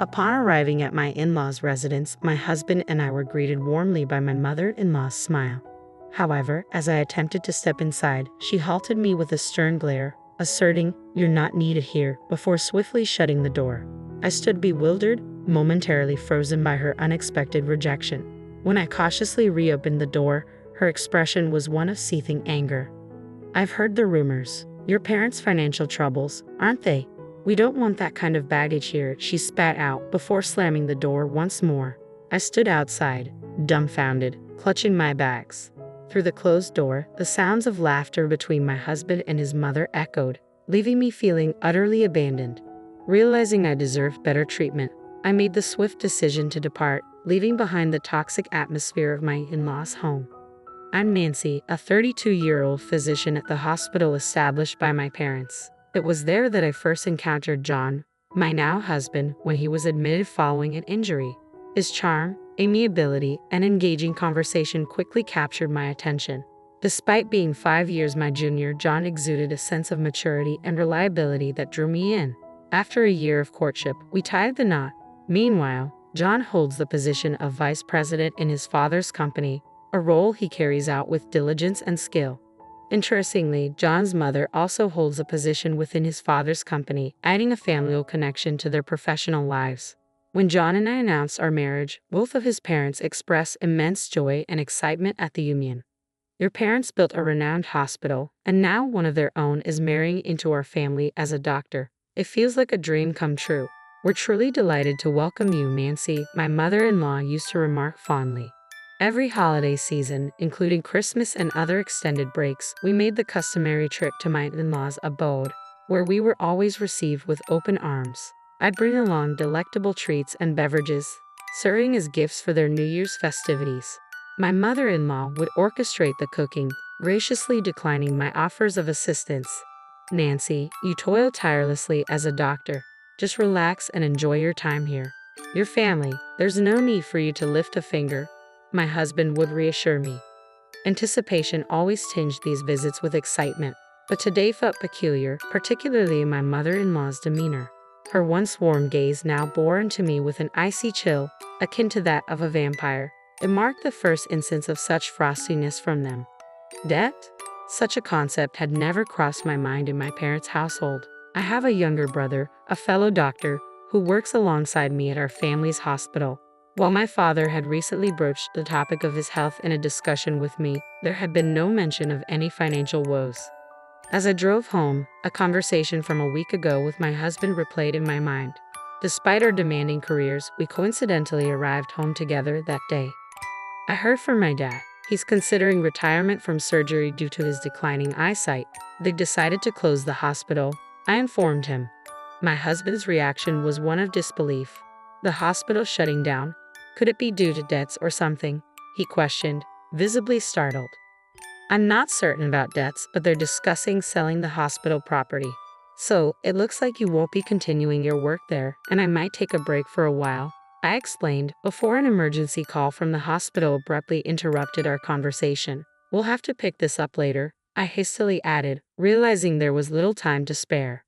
Upon arriving at my in-laws' residence, my husband and I were greeted warmly by my mother-in-law's smile. However, as I attempted to step inside, she halted me with a stern glare, asserting, "You're not needed here," before swiftly shutting the door. I stood bewildered, momentarily frozen by her unexpected rejection. When I cautiously reopened the door, her expression was one of seething anger. "I've heard the rumors. Your parents' financial troubles, aren't they? We don't want that kind of baggage here," she spat out before slamming the door once more. I stood outside, dumbfounded, clutching my bags. Through the closed door, the sounds of laughter between my husband and his mother echoed, leaving me feeling utterly abandoned. Realizing I deserved better treatment, I made the swift decision to depart, leaving behind the toxic atmosphere of my in-laws' home. I'm Nancy, a 32-year-old physician at the hospital established by my parents. It was there that I first encountered John, my now husband, when he was admitted following an injury. His charm, amiability, and engaging conversation quickly captured my attention. Despite being 5 years my junior, John exuded a sense of maturity and reliability that drew me in. After a year of courtship, we tied the knot. Meanwhile, John holds the position of vice president in his father's company, a role he carries out with diligence and skill. Interestingly, John's mother also holds a position within his father's company, adding a familial connection to their professional lives. When John and I announced our marriage, both of his parents expressed immense joy and excitement at the union. Your parents built a renowned hospital, and now one of their own is marrying into our family as a doctor. It feels like a dream come true. We're truly delighted to welcome you, Nancy, my mother-in-law used to remark fondly. Every holiday season, including Christmas and other extended breaks, we made the customary trip to my in-laws' abode, where we were always received with open arms. I'd bring along delectable treats and beverages, serving as gifts for their New Year's festivities. My mother-in-law would orchestrate the cooking, graciously declining my offers of assistance. "Nancy, you toil tirelessly as a doctor. Just relax and enjoy your time here. Your family, there's no need for you to lift a finger," my husband would reassure me. Anticipation always tinged these visits with excitement, but today felt peculiar, particularly in my mother-in-law's demeanor. Her once warm gaze now bore into me with an icy chill, akin to that of a vampire. It marked the first instance of such frostiness from them. Debt? Such a concept had never crossed my mind in my parents' household. I have a younger brother, a fellow doctor, who works alongside me at our family's hospital. While my father had recently broached the topic of his health in a discussion with me, there had been no mention of any financial woes. As I drove home, a conversation from a week ago with my husband replayed in my mind. Despite our demanding careers, we coincidentally arrived home together that day. I heard from my dad. He's considering retirement from surgery due to his declining eyesight. They decided to close the hospital. I informed him. My husband's reaction was one of disbelief. The hospital shutting down? Could it be due to debts or something? He questioned, visibly startled. "I'm not certain about debts, but they're discussing selling the hospital property. So, it looks like you won't be continuing your work there, and I might take a break for a while," I explained, before an emergency call from the hospital abruptly interrupted our conversation. "We'll have to pick this up later," I hastily added, realizing there was little time to spare.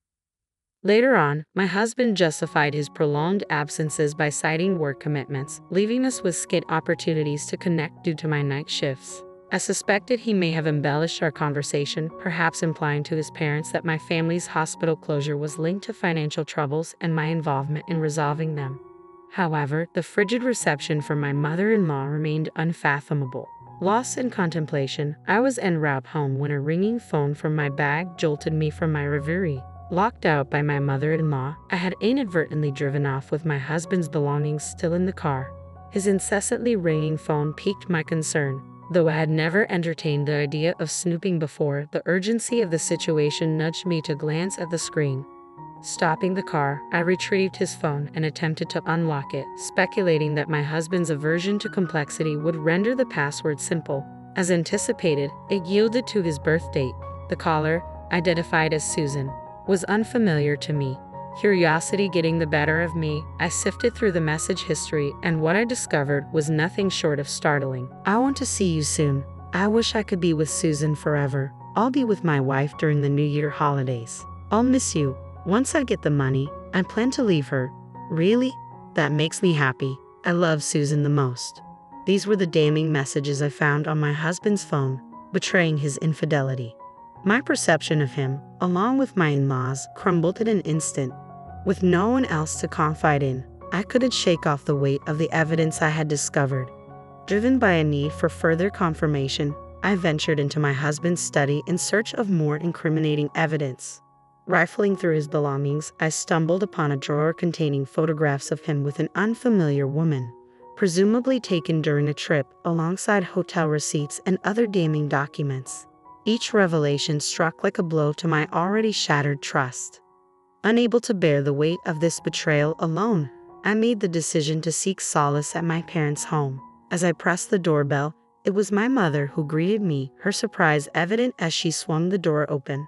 Later on, my husband justified his prolonged absences by citing work commitments, leaving us with scant opportunities to connect due to my night shifts. I suspected he may have embellished our conversation, perhaps implying to his parents that my family's hospital closure was linked to financial troubles and my involvement in resolving them. However, the frigid reception from my mother-in-law remained unfathomable. Lost in contemplation, I was en route home when a ringing phone from my bag jolted me from my reverie. Locked out by my mother-in-law, I had inadvertently driven off with my husband's belongings still in the car. His incessantly ringing phone piqued my concern. Though I had never entertained the idea of snooping before, the urgency of the situation nudged me to glance at the screen. Stopping the car, I retrieved his phone and attempted to unlock it, speculating that my husband's aversion to complexity would render the password simple. As anticipated, it yielded to his birth date. The caller, identified as Susan, was unfamiliar to me. Curiosity getting the better of me, I sifted through the message history, and what I discovered was nothing short of startling. "I want to see you soon. I wish I could be with Susan forever. I'll be with my wife during the New Year holidays. I'll miss you. Once I get the money, I plan to leave her." Really? That makes me happy. I love Susan the most." These were the damning messages I found on my husband's phone, betraying his infidelity. My perception of him, along with my in-laws, crumbled in an instant. With no one else to confide in, I couldn't shake off the weight of the evidence I had discovered. Driven by a need for further confirmation, I ventured into my husband's study in search of more incriminating evidence. Rifling through his belongings, I stumbled upon a drawer containing photographs of him with an unfamiliar woman, presumably taken during a trip, alongside hotel receipts and other damning documents. Each revelation struck like a blow to my already shattered trust. Unable to bear the weight of this betrayal alone, I made the decision to seek solace at my parents' home. As I pressed the doorbell, it was my mother who greeted me, her surprise evident as she swung the door open.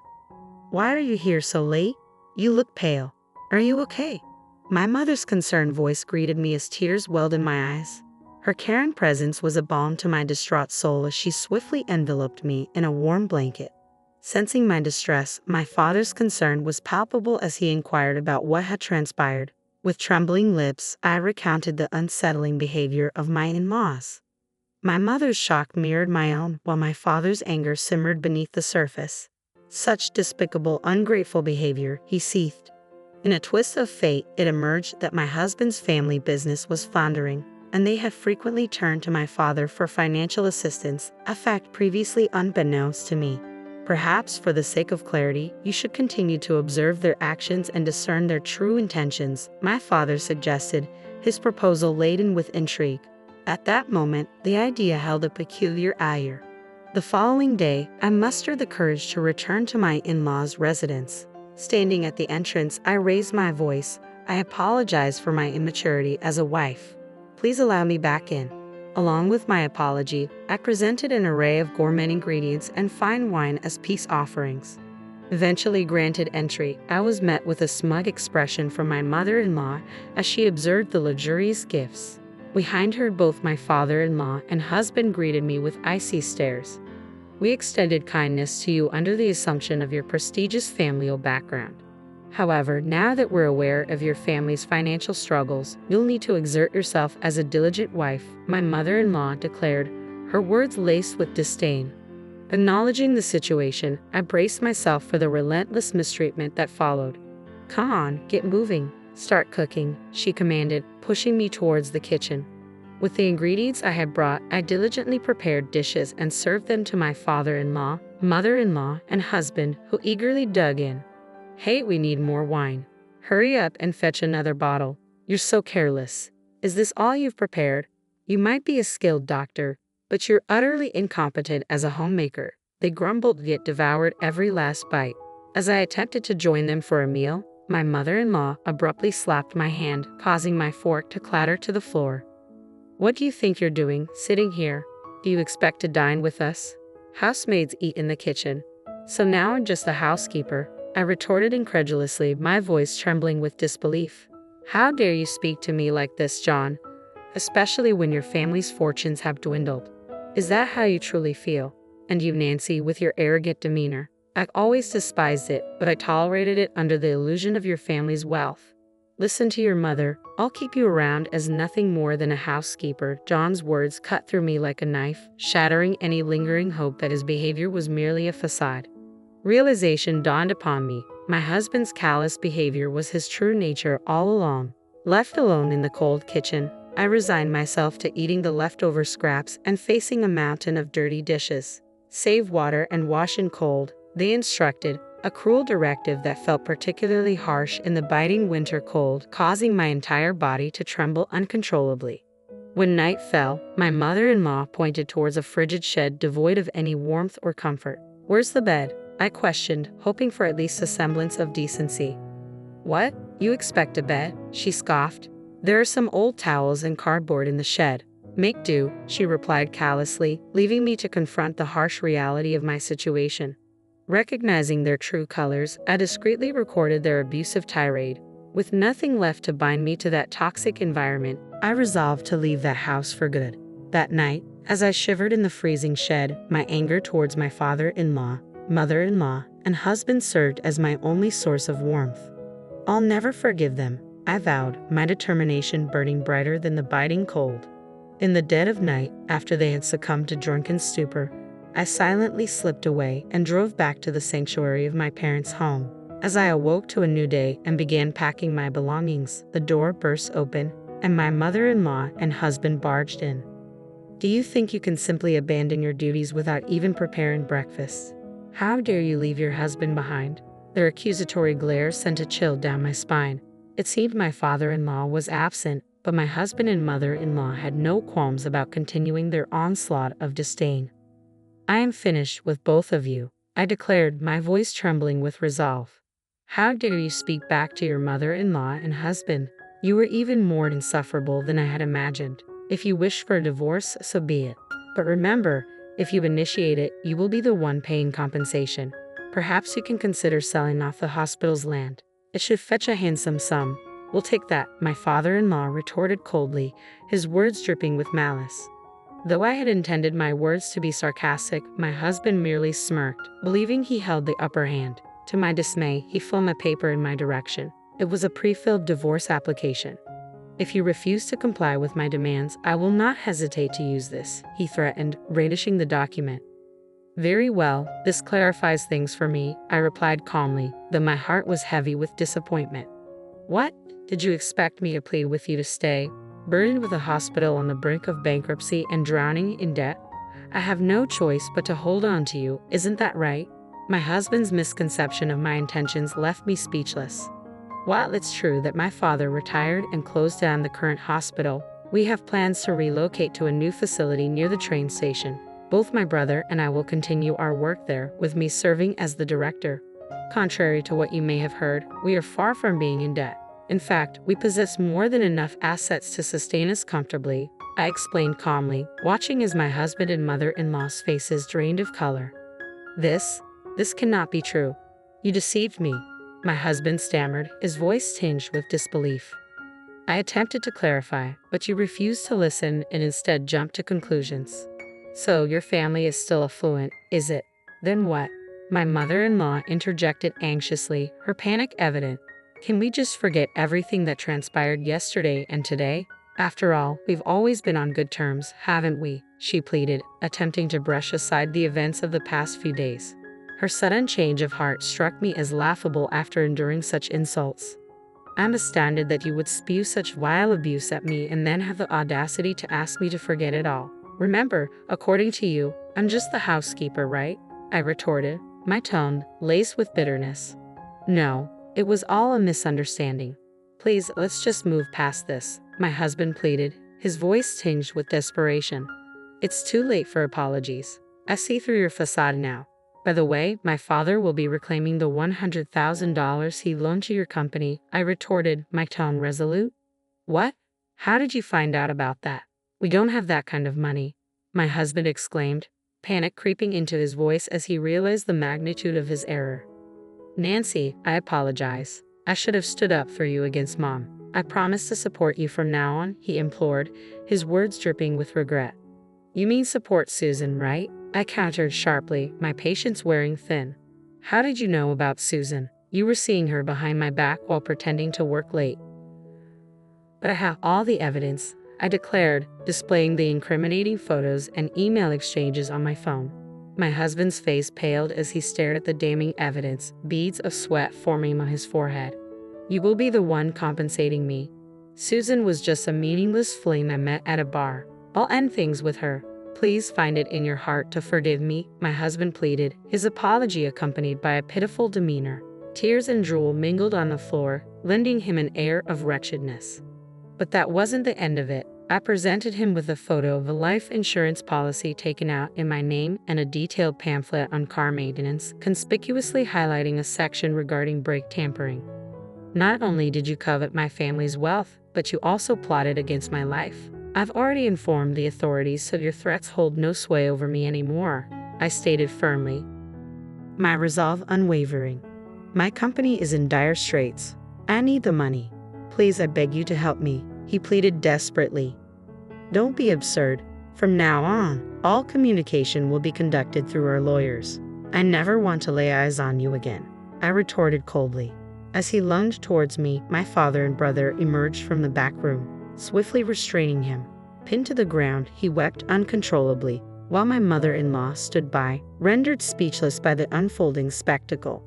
"Why are you here so late? You look pale. Are you okay?" My mother's concerned voice greeted me as tears welled in my eyes. Her caring presence was a balm to my distraught soul as she swiftly enveloped me in a warm blanket. Sensing my distress, my father's concern was palpable as he inquired about what had transpired. With trembling lips, I recounted the unsettling behavior of my in-laws. My mother's shock mirrored my own, while my father's anger simmered beneath the surface. "Such despicable, ungrateful behavior," he seethed. In a twist of fate, it emerged that my husband's family business was foundering, and they had frequently turned to my father for financial assistance, a fact previously unbeknownst to me. "Perhaps, for the sake of clarity, you should continue to observe their actions and discern their true intentions," my father suggested, his proposal laden with intrigue. At that moment, the idea held a peculiar allure. The following day, I mustered the courage to return to my in-laws' residence. Standing at the entrance, I raised my voice. I apologized for my immaturity as a wife. "Please allow me back in." Along with my apology, I presented an array of gourmet ingredients and fine wine as peace offerings. Eventually granted entry, I was met with a smug expression from my mother-in-law as she observed the luxurious gifts. Behind her, both my father-in-law and husband greeted me with icy stares. "We extended kindness to you under the assumption of your prestigious familial background. However, now that we're aware of your family's financial struggles, you'll need to exert yourself as a diligent wife," my mother-in-law declared, her words laced with disdain. Acknowledging the situation, I braced myself for the relentless mistreatment that followed. "Come on, get moving. Start cooking," she commanded, pushing me towards the kitchen. With the ingredients I had brought, I diligently prepared dishes and served them to my father-in-law, mother-in-law, and husband, who eagerly dug in. "Hey, we need more wine. Hurry up and fetch another bottle. You're so careless. Is this all you've prepared? You might be a skilled doctor, but you're utterly incompetent as a homemaker." They grumbled yet devoured every last bite. As I attempted to join them for a meal, my mother-in-law abruptly slapped my hand, causing my fork to clatter to the floor. "What do you think you're doing, sitting here? Do you expect to dine with us? Housemaids eat in the kitchen. So now I'm just the housekeeper," I retorted incredulously, my voice trembling with disbelief. "How dare you speak to me like this, John? Especially when your family's fortunes have dwindled. Is that how you truly feel? And you, Nancy, with your arrogant demeanor. I always despised it, but I tolerated it under the illusion of your family's wealth. Listen to your mother. I'll keep you around as nothing more than a housekeeper." John's words cut through me like a knife, shattering any lingering hope that his behavior was merely a facade. Realization dawned upon me. My husband's callous behavior was his true nature all along. Left alone in the cold kitchen, I resigned myself to eating the leftover scraps and facing a mountain of dirty dishes. "Save water and wash in cold," they instructed, a cruel directive that felt particularly harsh in the biting winter cold, causing my entire body to tremble uncontrollably. When night fell, my mother-in-law pointed towards a frigid shed devoid of any warmth or comfort. "Where's the bed?" I questioned, hoping for at least a semblance of decency. "What? You expect a bed?" she scoffed. "There are some old towels and cardboard in the shed. Make do," she replied callously, leaving me to confront the harsh reality of my situation. Recognizing their true colors, I discreetly recorded their abusive tirade. With nothing left to bind me to that toxic environment, I resolved to leave that house for good. That night, as I shivered in the freezing shed, my anger towards my father-in-law, mother-in-law, and husband served as my only source of warmth. "I'll never forgive them. I vowed, my determination burning brighter than the biting cold. In the dead of night, after they had succumbed to drunken stupor, I silently slipped away and drove back to the sanctuary of my parents' home. As I awoke to a new day and began packing my belongings, the door burst open, and my mother-in-law and husband barged in. Do you think you can simply abandon your duties without even preparing breakfast? How dare you leave your husband behind? Their accusatory glare sent a chill down my spine. It seemed my father-in-law was absent, but my husband and mother-in-law had no qualms about continuing their onslaught of disdain. I am finished with both of you, I declared, my voice trembling with resolve. How dare you speak back to your mother-in-law and husband? You were even more insufferable than I had imagined. If you wish for a divorce, so be it. But remember, if you initiate it, you will be the one paying compensation. Perhaps you can consider selling off the hospital's land. It should fetch a handsome sum. We'll take that, my father-in-law retorted coldly, his words dripping with malice. Though I had intended my words to be sarcastic, my husband merely smirked, believing he held the upper hand. To my dismay, he flung a paper in my direction. It was a pre-filled divorce application. If you refuse to comply with my demands, I will not hesitate to use this, he threatened, brandishing the document. Very well, this clarifies things for me, I replied calmly, though my heart was heavy with disappointment. What? Did you expect me to plead with you to stay, burdened with a hospital on the brink of bankruptcy and drowning in debt? I have no choice but to hold on to you, isn't that right? My husband's misconception of my intentions left me speechless. While it's true that my father retired and closed down the current hospital, we have plans to relocate to a new facility near the train station. Both my brother and I will continue our work there, with me serving as the director. Contrary to what you may have heard, we are far from being in debt. In fact, we possess more than enough assets to sustain us comfortably, I explained calmly, watching as my husband and mother-in-law's faces drained of color. This cannot be true. You deceived me, my husband stammered, his voice tinged with disbelief. I attempted to clarify, but you refused to listen and instead jumped to conclusions. So your family is still affluent, is it? Then what? My mother-in-law interjected anxiously, her panic evident. Can we just forget everything that transpired yesterday and today? After all, we've always been on good terms, haven't we? She pleaded, attempting to brush aside the events of the past few days. Her sudden change of heart struck me as laughable after enduring such insults. I'm astounded that you would spew such vile abuse at me and then have the audacity to ask me to forget it all. Remember, according to you, I'm just the housekeeper, right? I retorted, my tone laced with bitterness. No, it was all a misunderstanding. Please, let's just move past this, my husband pleaded, his voice tinged with desperation. It's too late for apologies. I see through your facade now. By the way, my father will be reclaiming the $100,000 he loaned to your company, I retorted, my tone resolute. What? How did you find out about that? We don't have that kind of money, my husband exclaimed, panic creeping into his voice as he realized the magnitude of his error. Nancy, I apologize. I should have stood up for you against Mom. I promise to support you from now on, he implored, his words dripping with regret. You mean support Susan, right? I countered sharply, my patience wearing thin. How did you know about Susan? You were seeing her behind my back while pretending to work late. But I have all the evidence, I declared, displaying the incriminating photos and email exchanges on my phone. My husband's face paled as he stared at the damning evidence, beads of sweat forming on his forehead. You will be the one compensating me. Susan was just a meaningless fling I met at a bar. I'll end things with her. Please find it in your heart to forgive me, my husband pleaded, his apology accompanied by a pitiful demeanor. Tears and drool mingled on the floor, lending him an air of wretchedness. But that wasn't the end of it. I presented him with a photo of a life insurance policy taken out in my name and a detailed pamphlet on car maintenance, conspicuously highlighting a section regarding brake tampering. Not only did you covet my family's wealth, but you also plotted against my life. I've already informed the authorities, so your threats hold no sway over me anymore, I stated firmly, my resolve unwavering. My company is in dire straits. I need the money. Please, I beg you to help me, he pleaded desperately. Don't be absurd. From now on, all communication will be conducted through our lawyers. I never want to lay eyes on you again, I retorted coldly. As he lunged towards me, my father and brother emerged from the back room, swiftly restraining him. Pinned to the ground, he wept uncontrollably, while my mother-in-law stood by, rendered speechless by the unfolding spectacle.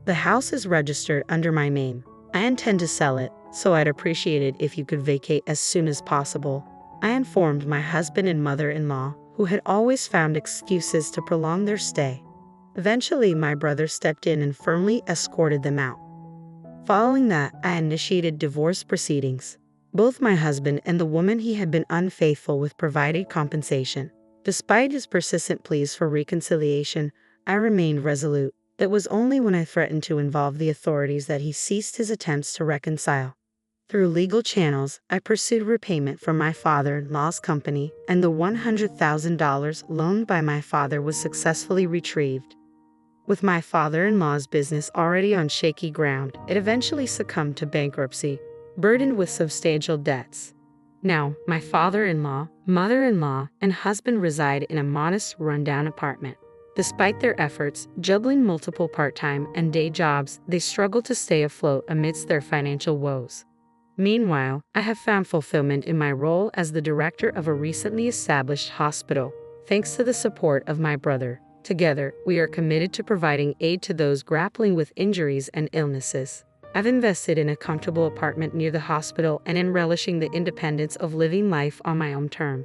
The house is registered under my name. I intend to sell it, so I'd appreciate it if you could vacate as soon as possible, I informed my husband and mother-in-law, who had always found excuses to prolong their stay. Eventually, my brother stepped in and firmly escorted them out. Following that, I initiated divorce proceedings. Both my husband and the woman he had been unfaithful with provided compensation. Despite his persistent pleas for reconciliation, I remained resolute. It was only when I threatened to involve the authorities that he ceased his attempts to reconcile. Through legal channels, I pursued repayment from my father-in-law's company, and the $100,000 loaned by my father was successfully retrieved. With my father-in-law's business already on shaky ground, it eventually succumbed to bankruptcy, burdened with substantial debts. Now, my father-in-law, mother-in-law, and husband reside in a modest, rundown apartment. Despite their efforts, juggling multiple part-time and day jobs, they struggle to stay afloat amidst their financial woes. Meanwhile, I have found fulfillment in my role as the director of a recently established hospital, thanks to the support of my brother. Together, we are committed to providing aid to those grappling with injuries and illnesses. I've invested in a comfortable apartment near the hospital and in relishing the independence of living life on my own terms.